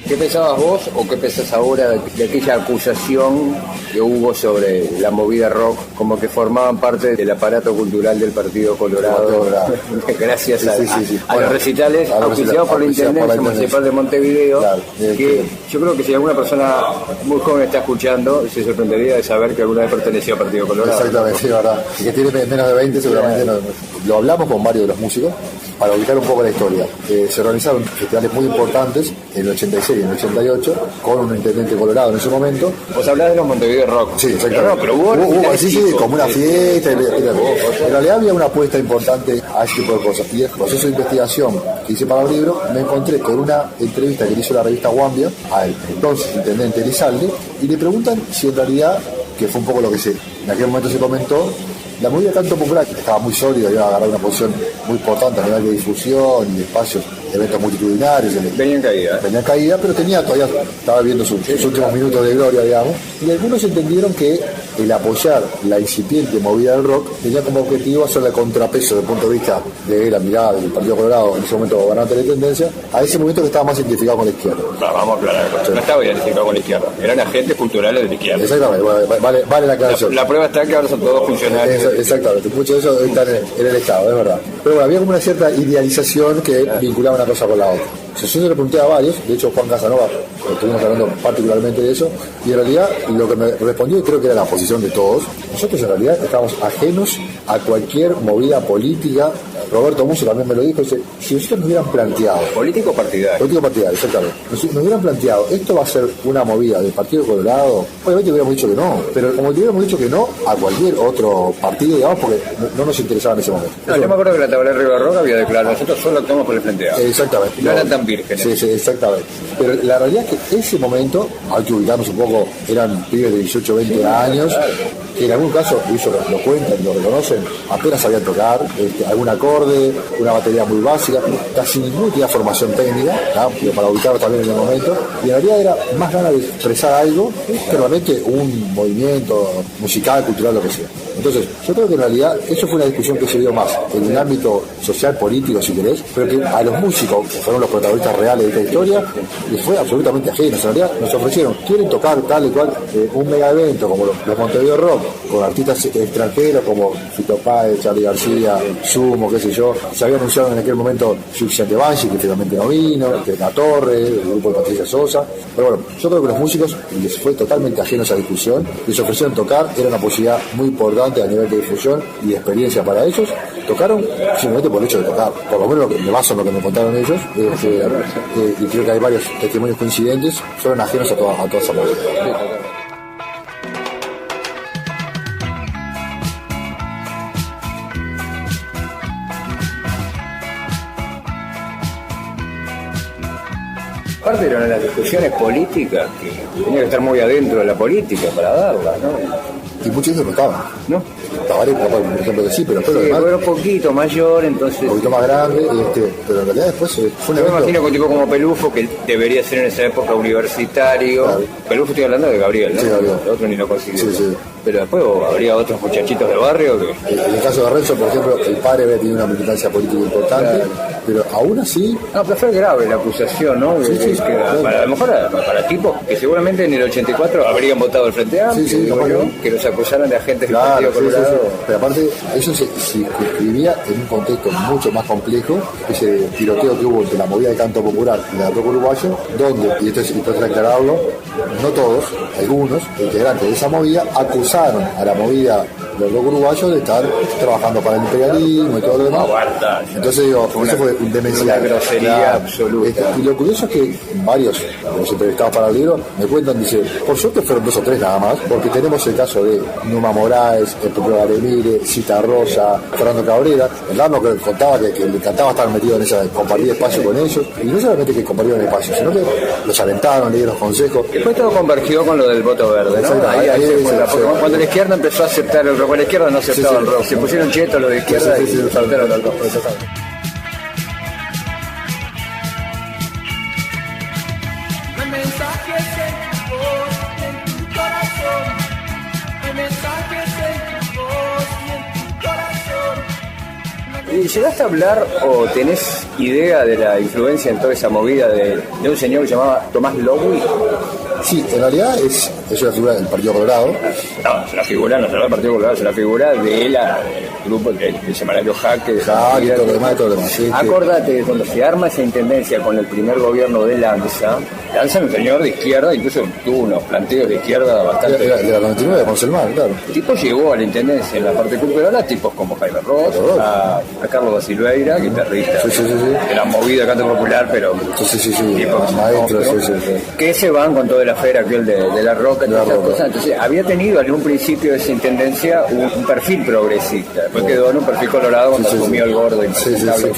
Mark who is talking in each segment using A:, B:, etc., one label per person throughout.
A: ¿Qué pensabas vos o qué pensás ahora de aquella acusación que hubo sobre la movida rock, como que formaban parte del aparato cultural del Partido Colorado, gracias a los recitales auspiciados por la Intendencia Municipal de Montevideo, claro, que yo creo que si alguna persona muy joven está escuchando, se sorprendería de saber que alguna vez perteneció al Partido Colorado.
B: Exactamente, sí, verdad. Y que tiene menos de 20 seguramente no. Lo hablamos con varios de los músicos para ubicar un poco la historia. Se organizaron festivales muy importantes en el 86 y en el 88 con un intendente colorado en ese momento.
A: Vos hablás de los Montevideo Rock.
B: Sí, exactamente.
A: Pero hubo
B: sí, como una fiesta. En realidad había una apuesta importante a ese tipo de cosas. Y el proceso de investigación que hice para el libro, me encontré con una entrevista que le hizo la revista Guambia al entonces intendente Elizalde, y le preguntan si en realidad, que fue un poco lo que en aquel momento se comentó, la movida Canto Popular estaba muy sólida, iba a agarrar una posición muy importante a nivel de difusión y de espacios, de eventos multitudinarios.
A: Venía en caída.
B: Pero estaba viendo sus últimos minutos de gloria, digamos. Y algunos entendieron que el apoyar la incipiente movida del rock tenía como objetivo hacerle contrapeso desde el punto de vista de la mirada del Partido Colorado, en ese momento gobernante de tendencia, a ese movimiento que estaba más identificado con la izquierda.
A: Vamos a aclarar, no estaba identificado con la izquierda, eran agentes culturales de la izquierda.
B: Exactamente, vale la aclaración.
A: La prueba está que ahora son todos funcionarios.
B: Exactamente, mucho de eso está en el Estado, es verdad. Pero bueno, había como una cierta idealización que vinculaba una cosa con la otra. Yo se lo pregunté a varios, de hecho Juan Casanova, estuvimos hablando particularmente de eso, y en realidad lo que me respondió, y creo que era la posición de todos, nosotros en realidad estábamos ajenos a cualquier movida política. Roberto Musso también me lo dijo, dice, si nosotros nos hubieran planteado...
A: ¿Político partidario?
B: Político partidario, exactamente. Nos hubieran planteado, esto va a ser una movida del Partido Colorado, obviamente hubiéramos dicho que no, pero como hubiéramos dicho que no a cualquier otro partido, digamos, porque no nos interesaba en ese momento.
A: No, yo me acuerdo que la tabla de Río Roca había declarado, nosotros solo actuamos por el Frente Amplio.
B: Exactamente.
A: No eran tan vírgenes.
B: Sí, exactamente. Pero la realidad es que ese momento, hay que ubicarnos un poco, eran pibes de 18, 20 años, que en algún caso, ellos lo cuentan, lo reconocen, apenas sabían tocar, algún acorde, una batería muy básica, casi ninguno tenía formación técnica, pero para ubicarlo también en el momento, y en realidad era más ganas de expresar algo que realmente un movimiento musical, cultural, lo que sea. Entonces, yo creo que en realidad eso fue una discusión que se dio más en un ámbito social, político, si querés, pero que a los músicos, que fueron los protagonistas reales de esta historia, les fue absolutamente ajeno. En realidad nos ofrecieron, quieren tocar tal y cual un mega evento como los Montevideo Rock, con artistas extranjeros como Fito Páez, Charly García, Sumo, qué sé yo. Se había anunciado en aquel momento Suicide de Banshee, que finalmente no vino, La Torre, el grupo de Patricia Sosa. Pero bueno, yo creo que los músicos les fue totalmente ajeno a esa discusión, les ofrecieron tocar, era una posibilidad muy importante a nivel de difusión y de experiencia para ellos. Tocaron simplemente por el hecho de tocar, por lo menos me baso en lo que me contaron ellos, y creo que hay varios testimonios coincidentes, fueron ajenos a toda esa movida.
A: Aparte eran las discusiones políticas que tenía que estar muy adentro de la política para darlas, ¿no?
B: Y muchos de ellos no estaban,
A: ¿no?
B: Tabaré, por ejemplo, que sí, pero después
A: sí,
B: lo demás...
A: era un poquito mayor, entonces...
B: Un poquito más grande, pero en realidad después fue un evento...
A: Yo me imagino que un tipo como Pelufo, que debería ser en esa época universitario... Claro. Pelufo estoy hablando de Gabriel, ¿no?
B: Sí, Gabriel.
A: El otro ni lo consiguió.
B: Sí.
A: Pero después habría otros muchachitos del barrio que...
B: En el caso de Renzo, por ejemplo, el padre había tenido una militancia política importante, claro. Pero aún así...
A: No, pero fue grave la acusación, ¿no?
B: Sí,
A: claro. A lo mejor para tipos que seguramente en el 84 habrían votado el Frente Amplio, que los acusaran de agentes del Partido Colorado.
B: Sí. Pero aparte, eso se circunscribía en un contexto mucho más complejo, ese tiroteo que hubo entre la movida de Canto Popular y la rock uruguayo, donde, y esto es importante aclararlo, no todos, algunos integrantes de esa movida acusaron a la movida del rock uruguayo de estar trabajando para el imperialismo y todo lo demás. Entonces digo, eso fue un demencial.
A: Una grosería absoluta.
B: Y lo curioso es que varios de los entrevistados para el libro me cuentan, dice, por suerte fueron 2 o 3 nada más, porque tenemos el caso de Numa Moraes, el propio Garemire, Cita Rosa, Fernando Cabrera, el Lano que contaba que le encantaba estar metido en esa, compartir espacio con ellos, y no solamente que compartieron espacio, sino que los alentaron, le dieron consejos.
A: Después todo convergió con lo del voto verde, ¿no? Ahí cuando la izquierda empezó a aceptar el rock, la izquierda no aceptaba el rock, se pusieron chetos los de izquierda y se aceptaron el rock. ¿Llegaste a hablar o tenés idea de la influencia en toda esa movida de un señor que se llamaba Tomás Lowy?
B: Sí, en realidad es una figura del Partido Colorado.
A: No, es una figura, no solo del Partido Colorado, es una figura del grupo del semanario Jaque.
B: Jaque y todo lo demás, Sí,
A: acordate que cuando se arma esa intendencia con el primer gobierno de Lanza es un señor de izquierda, incluso tuvo unos planteos de izquierda bastante...
B: De la 99, con Selmar, claro.
A: El tipo llegó a la intendencia en la parte cultural a tipos como Jaime Ross, a Carlos da Silveira, guitarrista de la movida canto popular, pero tipos
B: maestros,
A: que se van con toda la fera aquel de la roca y todas esas cosas. Entonces había tenido en un principio de esa intendencia un perfil progresista, después quedó en un perfil colorado cuando asumió el gordo impresentable.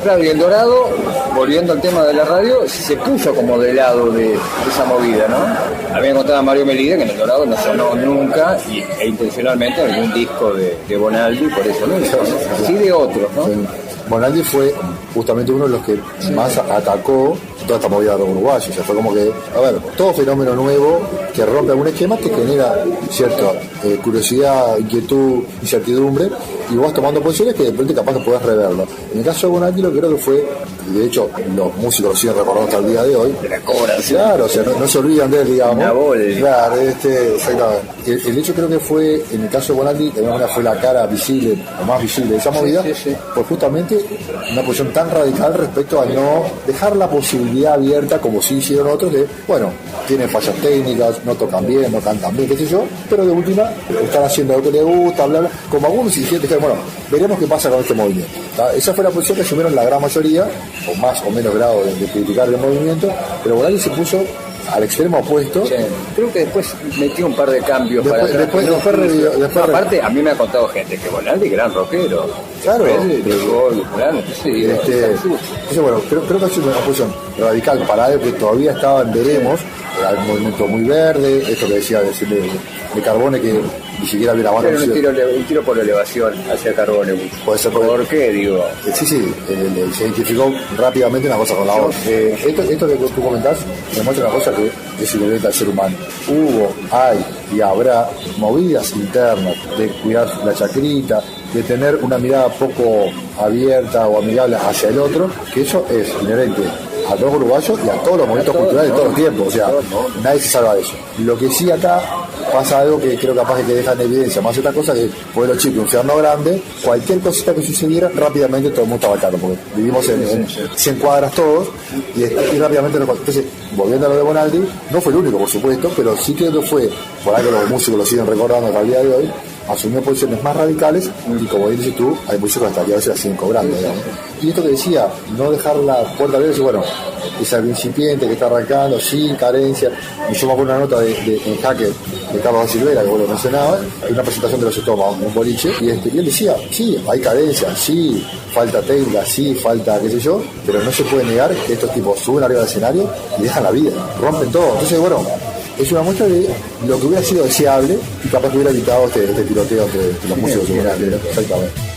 A: Claro, y el Dorado, volviendo al tema de la radio, se puso como de lado de esa movida, ¿no? Había contado a Mario Melide que en el Dorado no sonó nunca e intencionalmente en algún disco de Bonaldi, por eso no, sí de otros, ¿no?
B: Bonaldi fue justamente uno de los que más atacó toda esta movida uruguaya. O sea, fue como que, a ver, todo fenómeno nuevo que rompe algún esquema te genera cierta curiosidad, inquietud, incertidumbre, y vos tomando posiciones que de repente capaz que podés reverlo. En el caso de Bonaldi lo que creo que fue, y de hecho los músicos lo siguen recordando hasta el día de hoy,
A: de la cobra,
B: claro, o sea, no se olvidan de él, digamos.
A: Claro,
B: exactamente. El hecho creo que fue, en el caso de Bonaldi, de alguna manera fue la cara visible, o más visible de esa movida, pues justamente una posición tan radical respecto a no dejar la posibilidad abierta, como sí hicieron otros, de, bueno, tienen fallas técnicas, no tocan bien, no cantan bien, qué sé yo, pero de última están haciendo lo que les gusta, bla, bla, como algunos dirigentes que, bueno, veremos qué pasa con este movimiento. Esa fue la posición que asumieron la gran mayoría, o más o menos grado de criticar el movimiento, pero Bonaldi se puso al extremo opuesto.
A: Sí. Creo que después metió un par de cambios
B: después
A: aparte, a mí me ha contado gente que Bonaldi, gran rockero.
B: Claro.
A: Bueno,
B: creo que ha sido una posición radical para él, que todavía estaba en veremos. Era un movimiento muy verde, esto que decía de Carbone, que ni siquiera había grabado.
A: Un tiro por elevación hacia Carbone.
B: Puede ser
A: ¿Por qué, digo?
B: Sí, se identificó rápidamente una cosa con la otra. Esto que tú comentás demuestra una cosa que es inherente al ser humano. Hay y habrá movidas internas de cuidar la chacrita, de tener una mirada poco abierta o amigable hacia el otro, que eso es inherente a todos los uruguayos y a todos los movimientos culturales de todos los tiempos. O sea, nadie se salva de eso. Lo que sí acá pasa algo que creo capaz que deja en evidencia más esta cosa, que Pueblo Chico, infierno grande, cualquier cosita que sucediera, rápidamente todo el mundo estaba atacando, porque vivimos en 100 cuadras todos, y rápidamente entonces, volviendo a lo de Bonaldi, no fue el único, por supuesto, pero sí que lo fue, por ahí que los músicos lo siguen recordando hasta el día de hoy, asumió posiciones más radicales, y como bien dices tú, hay músicos hasta que a veces la siguen cobrando, digamos. Y esto que decía, no dejar la puerta abierta, bueno, es algo incipiente que está arrancando, sin carencia. Y yo me acuerdo una nota en Jaque de Carlos da Silveira, que vos lo mencionabas, hay una presentación de los estómagos en un boliche, y él decía, sí, hay carencia, sí, falta técnica, sí, falta qué sé yo, pero no se puede negar que estos tipos suben arriba del escenario y dejan la vida, rompen todo. Entonces, bueno, es una muestra de lo que hubiera sido deseable y capaz que hubiera evitado este tiroteo entre los músicos. Exactamente.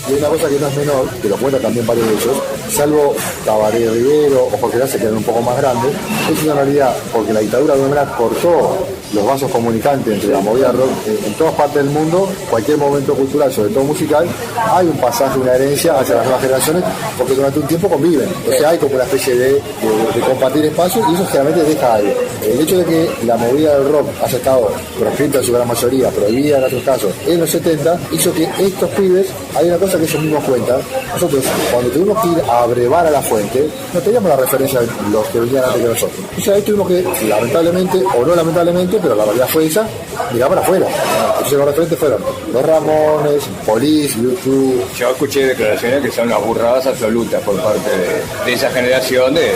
B: Y hay una cosa que no es menor, que lo cuentan también varios de ellos, salvo Tabaré Rivero o Jorge Lazo, que eran un poco más grandes, es una realidad, porque la dictadura de alguna manera cortó los vasos comunicantes entre la movida rock en todas partes del mundo, cualquier momento cultural, sobre todo musical, hay un pasaje, una herencia hacia las nuevas generaciones, porque durante un tiempo conviven. O sea, hay como una especie de compartir espacios, y eso generalmente deja algo. El hecho de que la movida del rock haya estado proscrita en su gran mayoría, prohibida en otros casos, en los 70, hizo que estos pibes, hay una cosa que ellos mismos cuentan, nosotros cuando tuvimos que ir a abrevar a la fuente, no teníamos la referencia de los que venían antes que nosotros. O sea, ahí tuvimos que, lamentablemente, o no lamentablemente, pero la realidad fue esa, mirar para afuera. Entonces los referentes fueron los Ramones, Police, YouTube.
A: Yo escuché declaraciones que son unas burradas absolutas por parte de esa generación de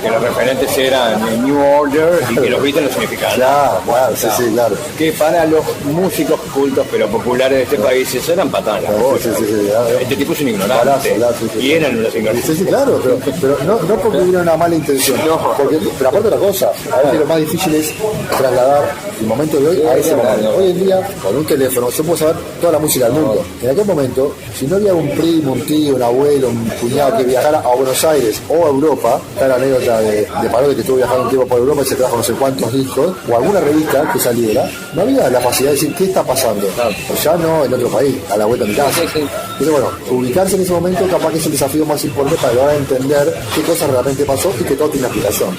A: que los referentes eran New Order y que los Beatles no significaban
B: nada. Claro, sí, claro.
A: Que para los músicos cultos pero populares de este país eso eran patadas.
B: Sí,
A: este tipo es un ignorante. Y eran unos ignorantes.
B: Sí, claro, pero no porque hubiera una mala intención. Pero aparte de la cosa, a veces lo más difícil es trasladar el momento de hoy a ese momento. Hoy en día, con un teléfono, se puede saber toda la música del mundo. En aquel momento, si no había un primo, un tío, un abuelo, un cuñado que viajara a Buenos Aires o a Europa, está la anécdota de Parodi que estuvo viajando un tiempo por Europa y se trajo no sé cuántos discos, o alguna revista que saliera, no había la facilidad de decir qué está pasando. O ya no en otro país, a la vuelta de mi casa. Entonces, bueno, ubicarse en ese momento capaz que es el desafío más importante para lograr entender qué cosa realmente pasó y que todo tiene explicación.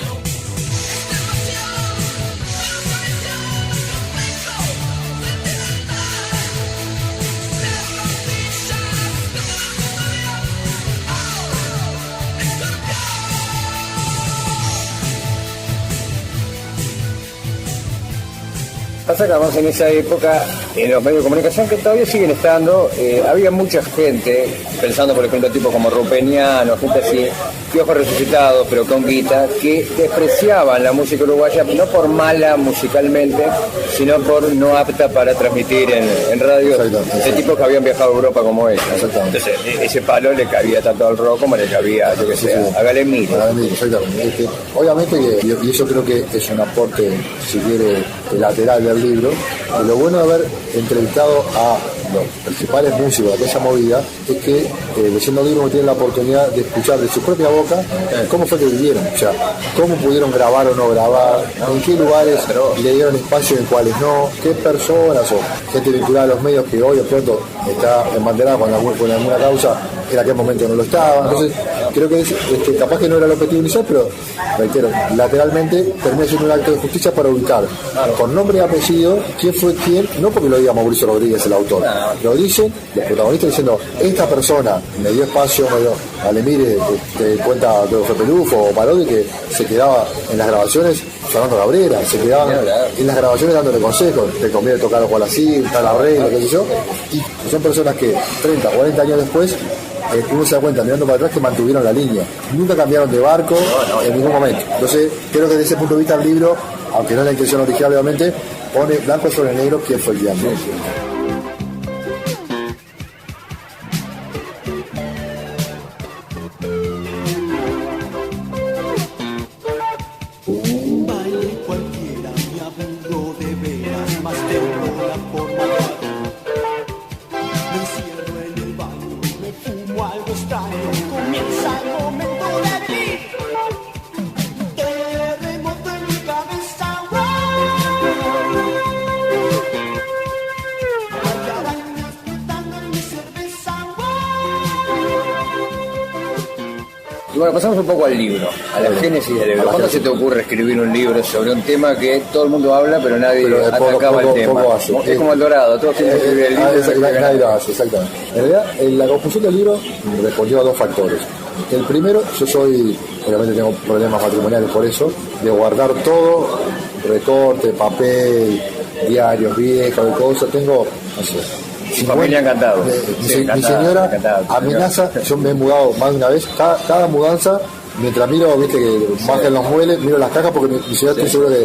A: Pasa que además en esa época, en los medios de comunicación, que todavía siguen estando, había mucha gente, pensando por ejemplo tipos como Rupeñano, gente así, Piojos resucitados, pero con guita, que despreciaban la música uruguaya, no por mala musicalmente, sino por no apta para transmitir en radio, de tipos que habían viajado a Europa como ellos. Entonces, ese palo le cabía tanto al rock como le cabía, yo que sé, a Galen Miller.
B: Exactamente. Obviamente, y eso creo que es un aporte, si quiere, lateral del libro, y lo bueno de haber entrevistado a los principales músicos de aquella movida es que leyendo el libro me tienen la oportunidad de escuchar de su propia boca cómo fue que vivieron, o sea, cómo pudieron grabar o no grabar, en qué lugares le dieron espacio y en cuáles no, qué personas o gente vinculada a los medios que hoy de pronto está embanderada con alguna causa, en aquel momento no lo estaba. Entonces creo que capaz que no era el objetivo inicial, pero reitero, lateralmente termina siendo un acto de justicia para ubicar con nombre y apellido quién fue quién, no porque lo diga Mauricio Rodríguez, el autor, lo dicen los protagonistas diciendo esta persona me dio espacio, Alemire te cuenta que fue Pelufo o Parodi, que se quedaba en las grabaciones Fernando Cabrera, se quedaban en las grabaciones dándole consejos, te conviene tocar o cual así, tal arreglo, qué sé yo, y son personas que 30, 40 años después uno se da cuenta mirando para atrás que mantuvieron la línea, nunca cambiaron de barco en ningún momento. Entonces creo que desde ese punto de vista el libro, aunque no es la intención original obviamente, pone blanco sobre negro quién fue el diablo.
A: Y bueno, pasamos un poco al libro, a la génesis del libro. ¿Cuándo se te ocurre escribir un libro sobre un tema que todo el mundo habla, pero nadie atacaba el tema? Es como el Dorado, todos tienen que escribir el libro.
B: Nadie lo hace, exactamente. En realidad, la composición del libro respondió a dos factores. El primero, yo obviamente tengo problemas matrimoniales por eso, de guardar todo, recorte, papel, diarios viejos, cosas. Tengo, no sé,
A: mi familia encantado.
B: Mi señora amenaza, yo me he mudado más de una vez, cada mudanza, mientras miro, viste que bajan los muebles, miro las cajas porque mi señora estoy seguro que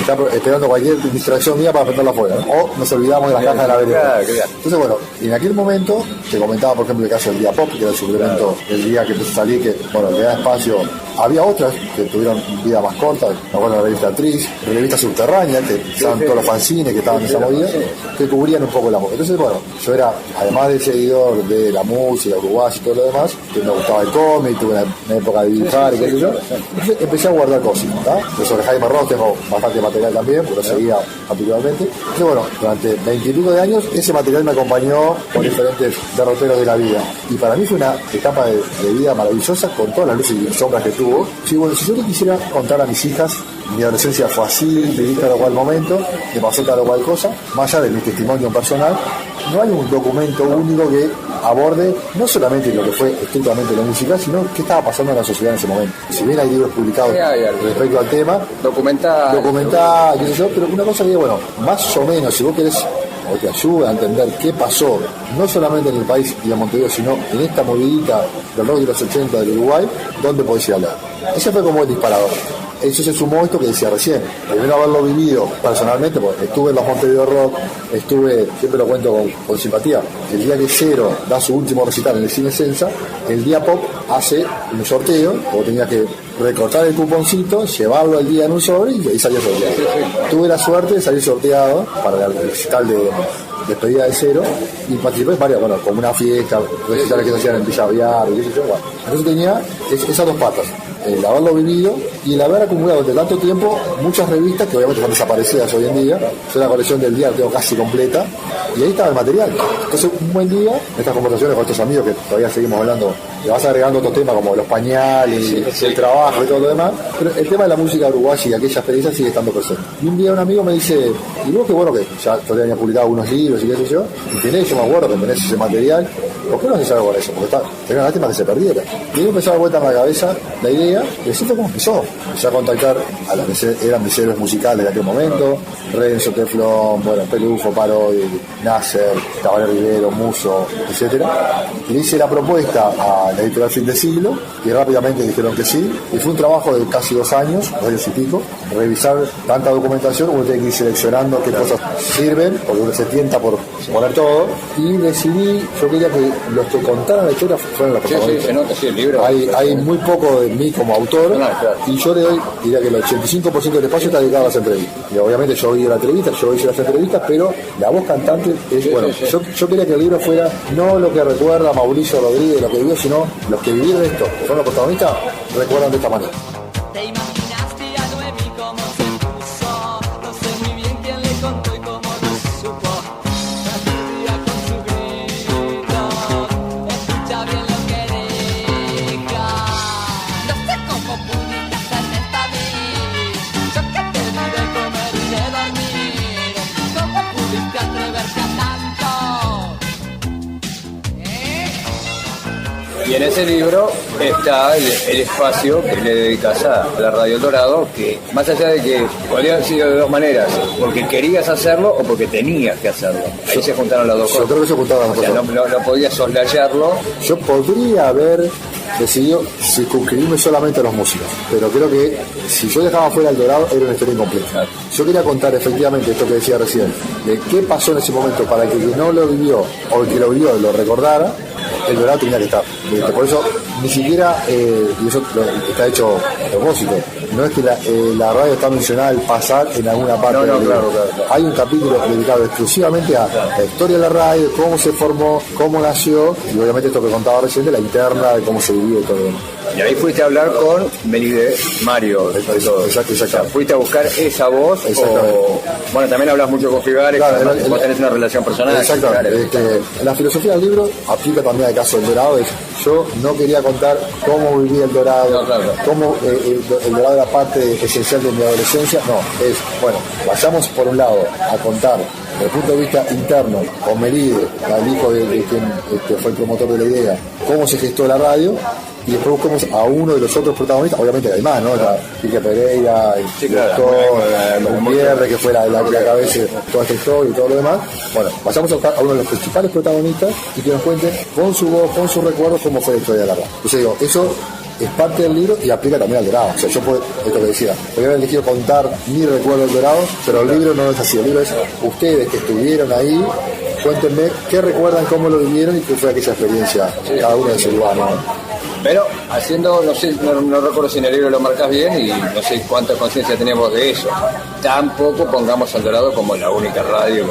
B: está esperando cualquier distracción mía para meterla afuera, ¿no? O nos olvidamos de las cajas de la vereda. Entonces bueno, en aquel momento, te comentaba por ejemplo el caso del Día Pop, que era el suplemento del día que empezó a salir, que bueno, le da espacio. Había otras que tuvieron vida más corta, me acuerdo de la revista Actriz, la revista Subterránea, que estaban todos los fanzines que estaban en esa movida, que cubrían un poco la música. Entonces, bueno, yo era, además de seguidor de la música, uruguaya y todo lo demás, que me gustaba el cómic, tuve una época de dibujar y qué sé yo. Entonces empecé a guardar cosas, ¿no? Sobre Jaime Ross tengo bastante material también, porque lo seguía particularmente. Entonces, bueno, durante 20 y pico de años, ese material me acompañó por diferentes derroteros de la vida. Y para mí fue una etapa de vida maravillosa, con todas las luces y sombras que tuvo. Sí, bueno, si yo le quisiera contar a mis hijas, mi adolescencia fue así, viví tal o cual momento, me pasó tal o cual cosa, más allá de mi testimonio personal, no hay un documento único que aborde no solamente lo que fue estrictamente la música, sino qué estaba pasando en la sociedad en ese momento. Si bien hay libros publicados respecto al tema, documentar, qué sé yo, pero una cosa que, bueno, más o menos, si vos querés o te ayuda a entender qué pasó, no solamente en el país y en Montevideo, sino en esta movidita del rock de los 80 del Uruguay, ¿dónde podés ir a hablar? Ese fue como el disparador. Eso se sumó a esto que decía recién. Primero haberlo vivido personalmente, porque estuve en los Montevideo Rock, siempre lo cuento con simpatía, el día que Cero da su último recital en el Cine Sensa, el día Pop hace un sorteo, o tenía que recortar el cuponcito, llevarlo al día en un sobre y ahí salió sorteado. Tuve la suerte de salir sorteado para el recital de despedida de Cero y participé en varias, como una fiesta, recitales que se hacían en Villa Aviar, y qué sé yo, bueno. Entonces tenía esas dos patas. El haberlo vivido y el haber acumulado desde tanto tiempo muchas revistas que obviamente están desaparecidas hoy en día. Yo la colección del día la tengo casi completa y ahí estaba el material. Entonces un buen día, estas conversaciones con estos amigos que todavía seguimos hablando, le vas agregando otros temas como los pañales, el trabajo y todo lo demás, pero el tema de la música uruguaya y aquella experiencia sigue estando presente. Y un día un amigo me dice, y vos qué bueno que ya todavía había publicado unos libros y qué sé yo, y yo me acuerdo que tenés ese material, ¿por qué no haces algo con eso? Porque tenía una lástima que se perdiera. Y ahí me empezó a dar vuelta en la cabeza la idea, y así fue como empezó. Empecé a contactar a los que eran mis héroes musicales de aquel momento, Renzo, Teflón, Pelufo, Parodi, Nasser, Tabaré Rivero, Muso, etc. Y le hice la propuesta a la editorial Fin de Siglo, y rápidamente dijeron que sí, y fue un trabajo de casi 2 años y pico, revisar tanta documentación, uno tiene que ir seleccionando qué cosas sirven, porque uno se tienta por poner todo, y decidí, yo quería que los que contaran la historia fueran los protagonistas.
A: Sí, se nota, sí, el libro.
B: Hay muy poco de mí como autor,
A: claro.
B: Y yo le doy, diría que el 85% del espacio está dedicado a las entrevistas. Y obviamente yo oí la entrevista, yo hice las entrevistas, pero la voz cantante es, Yo quería que el libro fuera no lo que recuerda Mauricio Rodríguez, lo que vivió, sino los que vivieron esto, que fueron los protagonistas, recuerdan de esta manera.
C: ¿Te imaginaste a Noemí cómo se puso? No sé muy bien quién le contó y cómo lo supo. Tardía con su grito, escucha bien lo que diga. No sé cómo pudiste hacerme esta vez. Yo que te di de comer y de dormir. ¿Cómo pudiste atreverte a tanto?
A: Y en ese libro está el espacio que le dedicas a la Radio El Dorado, que más allá de que podría haber sido de dos maneras, porque querías hacerlo o porque tenías que hacerlo. Ahí se juntaron las dos cosas.
B: Yo creo que se juntaron las
A: cosas. No podías soslayarlo.
B: Yo podría haber decidido circunscribirme solamente a los músicos, pero creo que si yo dejaba fuera El Dorado era una historia incompleta. Claro. Yo quería contar efectivamente esto que decía recién, de qué pasó en ese momento para que el que no lo vivió o el que lo vivió lo recordara. El Dorado tenía que estar. Por eso ni siquiera, y eso está hecho a propósito, no es que la radio está mencionada al pasar en alguna parte del libro. Claro. Hay un capítulo dedicado exclusivamente a la historia de la radio, cómo se formó, cómo nació, y obviamente esto que contaba recién de la interna, de cómo se vivió y todo eso.
A: Y ahí fuiste a hablar con Melide Mario.
B: Exacto.
A: O sea, fuiste a buscar esa voz. Bueno, también hablas mucho con Figares, claro, vos tenés una relación personal.
B: Exactamente. La filosofía del libro aplica también al caso del Dorado. Yo no quería contar cómo vivía el Dorado, cómo el Dorado era parte esencial de mi adolescencia. No, vayamos por un lado a contar desde el punto de vista interno, con Melide, el hijo de quien fue el promotor de la idea, cómo se gestó la radio. Y después buscamos a uno de los otros protagonistas, obviamente hay más, ¿no? Quique Pereira, el Pierre, que fue la cabeza de toda esta historia y todo lo demás. Bueno, pasamos a buscar a uno de los principales protagonistas y que nos cuenten con su voz, con sus recuerdos, cómo fue la historia de la radio. Entonces digo, eso es parte del libro y aplica también al Dorado. O sea, yo puedo, esto que decía, podría haber elegido contar mi recuerdo del Dorado, pero el libro no es así. El libro es ustedes que estuvieron ahí, cuéntenme qué recuerdan, cómo lo vivieron y qué fue aquella experiencia, cada uno de su lugar, ¿no?
A: Pero haciendo, no recuerdo si en el libro lo marcas bien y no sé cuánta conciencia tenemos de eso. Tampoco pongamos al Dorado como la única radio.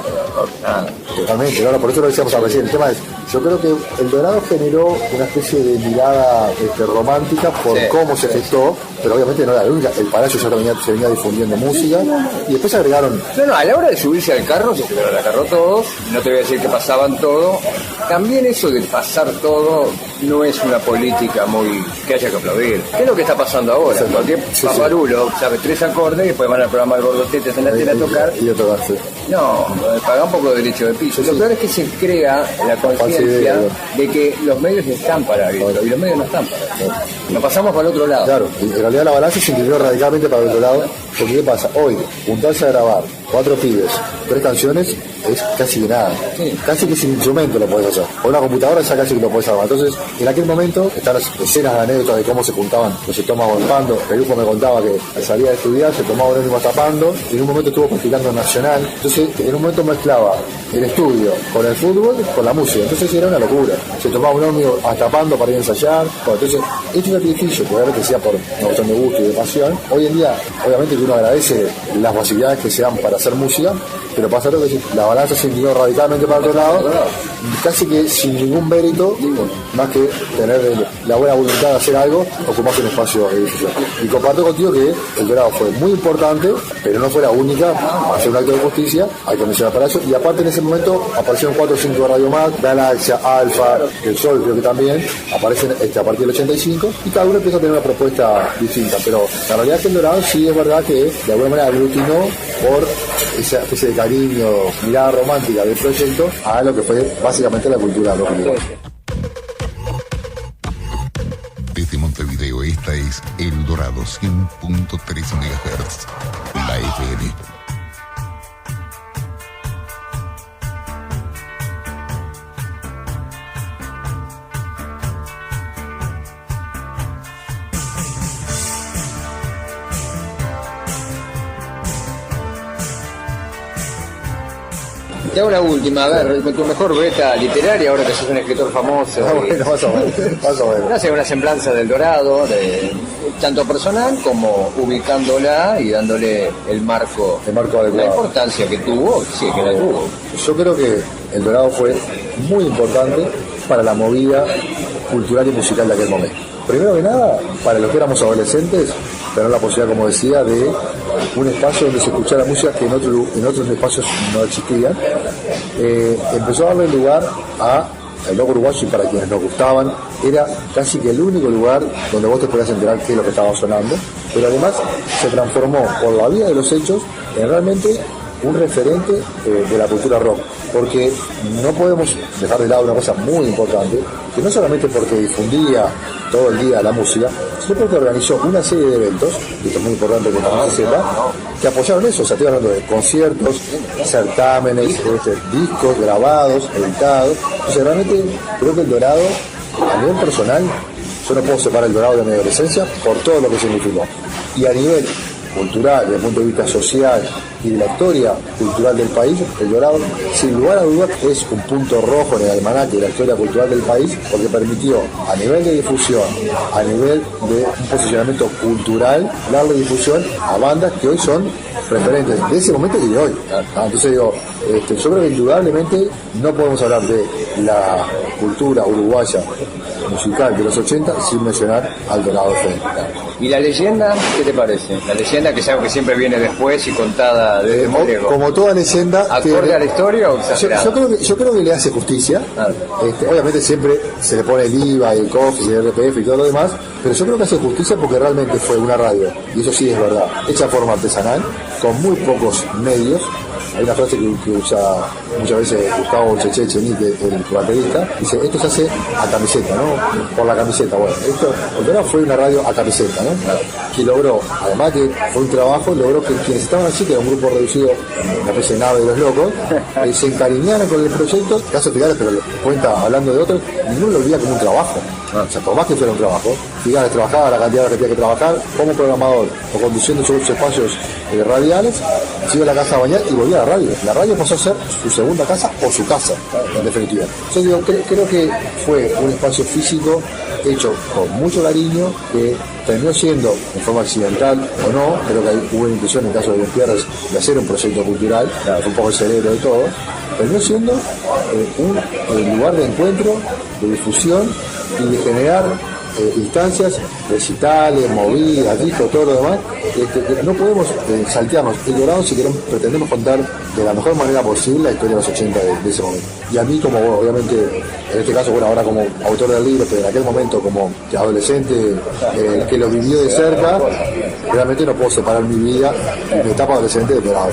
B: Totalmente, por eso lo decíamos recién. El tema es, yo creo que el Dorado generó una especie de mirada romántica por cómo se gestó, pero obviamente no era la única. El Palacio ya se venía difundiendo música y después agregaron.
A: A la hora de subirse al carro, se subieron al carro todos, no te voy a decir que pasaban todo. También eso de pasar todo no es una política muy que haya que aplaudir. ¿Qué es lo que está pasando ahora? Porque Paparulo sabe 3 acordes y después van al programa de Gordotetes en la tele a tocar.
B: Y a tocar,
A: No, paga un poco de derecho de piso. Lo peor es que se crea la conciencia de que los medios están para eso y los medios no están para eso. Nos pasamos para el otro lado.
B: Claro, en realidad la balanza se inclinó radicalmente para el otro lado. Porque ¿qué pasa? Hoy, juntarse a grabar 4 pibes, 3 canciones, es casi de nada. Casi que sin instrumento lo podés hacer. Con una computadora ya casi que lo podés armar. Entonces, en aquel momento, están las escenas de anécdotas de cómo se juntaban los estómagos tapando. Pelujo me contaba que salía de estudiar, se tomaba un ómnibus tapando, y en un momento estuvo practicando nacional. Entonces, en un momento mezclaba el estudio con el fútbol, con la música. Entonces era una locura. Se tomaba un ómnibus tapando para ir a ensayar. Bueno, entonces, este es un sacrificio que obviamente sea por una cuestión de gusto y de pasión. Hoy en día, obviamente que uno agradece las facilidades que se dan para hacer música, pero pasa algo que la balanza se inclinó radicalmente para otro lado, casi que sin ningún mérito, más que tener la buena voluntad de hacer algo, ocuparse un espacio de difusión. Y comparto contigo que el Dorado fue muy importante, pero no fue la única, hacer un acto de justicia, hay que mencionar para eso, y aparte en ese momento aparecieron 4 o 5 Radio Mac, Galaxia, Alfa, El Sol creo que también, aparecen a partir del 85, y cada uno empieza a tener una propuesta distinta, pero la realidad es que el Dorado sí es verdad que de alguna manera aglutinó por esa especie de cariño, mirada romántica del proyecto a lo que fue básicamente la cultura rock.
D: Desde Montevideo, esta es El Dorado 100.3 MHz, la FM.
A: Te hago la última, a ver, con tu mejor beta literaria, ahora que sos un escritor famoso.
B: Bueno, más o menos.
A: Hace una semblanza del Dorado, tanto personal como ubicándola y dándole el marco
B: adecuado.
A: La importancia que tuvo, sí, que la tuvo.
B: Yo creo que el Dorado fue muy importante para la movida cultural y musical de aquel momento. Primero que nada, para los que éramos adolescentes, tener la posibilidad, como decía, de un espacio donde se escuchara música que en otros espacios no existían. Empezó a darle lugar al rock uruguayo, y para quienes nos gustaban, era casi que el único lugar donde vos te podías enterar qué es lo que estaba sonando, pero además se transformó por la vía de los hechos en realmente un referente de la cultura rock, porque no podemos dejar de lado una cosa muy importante, que no solamente porque difundía todo el día la música, sino porque organizó una serie de eventos, y esto es muy importante que también se sepa, que apoyaron eso. O sea, estoy hablando de conciertos, certámenes, discos grabados, editados. Entonces realmente creo que el Dorado, a nivel personal, yo no puedo separar el Dorado de mi adolescencia por todo lo que significó. Y a nivel cultural, desde el punto de vista social y de la historia cultural del país, el Dorado, sin lugar a dudas, es un punto rojo en el almanaque de la historia cultural del país, porque permitió, a nivel de difusión, a nivel de un posicionamiento cultural, darle difusión a bandas que hoy son referentes de ese momento y de hoy. Entonces digo, yo creo que indudablemente no podemos hablar de la cultura uruguaya musical de los 80 sin mencionar al Dorado FM.
A: ¿Y la leyenda, qué te parece? La leyenda, que es algo que siempre viene después y contada desde Morego.
B: Como toda leyenda,
A: ¿acorde a la historia o exagerada?
B: yo creo que le hace justicia. Obviamente siempre se le pone el IVA, el COF, el RPF y todo lo demás, pero yo creo que hace justicia porque realmente fue una radio, y eso sí es verdad, hecha de forma artesanal, con muy pocos medios. Hay una frase que usa muchas veces Gustavo Cheche Chenique, el baterista, dice: esto se hace a camiseta, ¿no? Por la camiseta. Bueno, el Dorado fue una radio a camiseta, ¿no? Que logró, además que fue un trabajo, logró que quienes estaban allí, que era un grupo reducido, una especie de nave de los locos, se encariñaran con el proyecto, casos Figales, pero cuenta hablando de otros, ninguno lo veía como un trabajo. O sea, por más que fuera un trabajo, Figales trabajaba la cantidad de que tenía que trabajar como programador o conduciendo sus espacios radiales, se iba a la casa a bañar y volvía a la radio. La radio pasó a ser su segunda casa o su casa, en definitiva. Yo digo, creo que fue un espacio físico hecho con mucho cariño, que terminó siendo, en forma accidental o no, creo que hubo una intención en el caso de Gutiérrez de hacer un proyecto cultural, fue un poco el cerebro de todo, terminó siendo un lugar de encuentro, de difusión y de generar instancias, recitales, movidas, discos, todo lo demás. No podemos saltearnos el Dorado si pretendemos contar de la mejor manera posible la historia de los 80 de ese momento. Y a mí, como obviamente, en este caso, bueno, ahora como autor del libro, pero en aquel momento como adolescente que lo vivió de cerca, realmente no puedo separar mi vida y mi etapa adolescente de Dorado.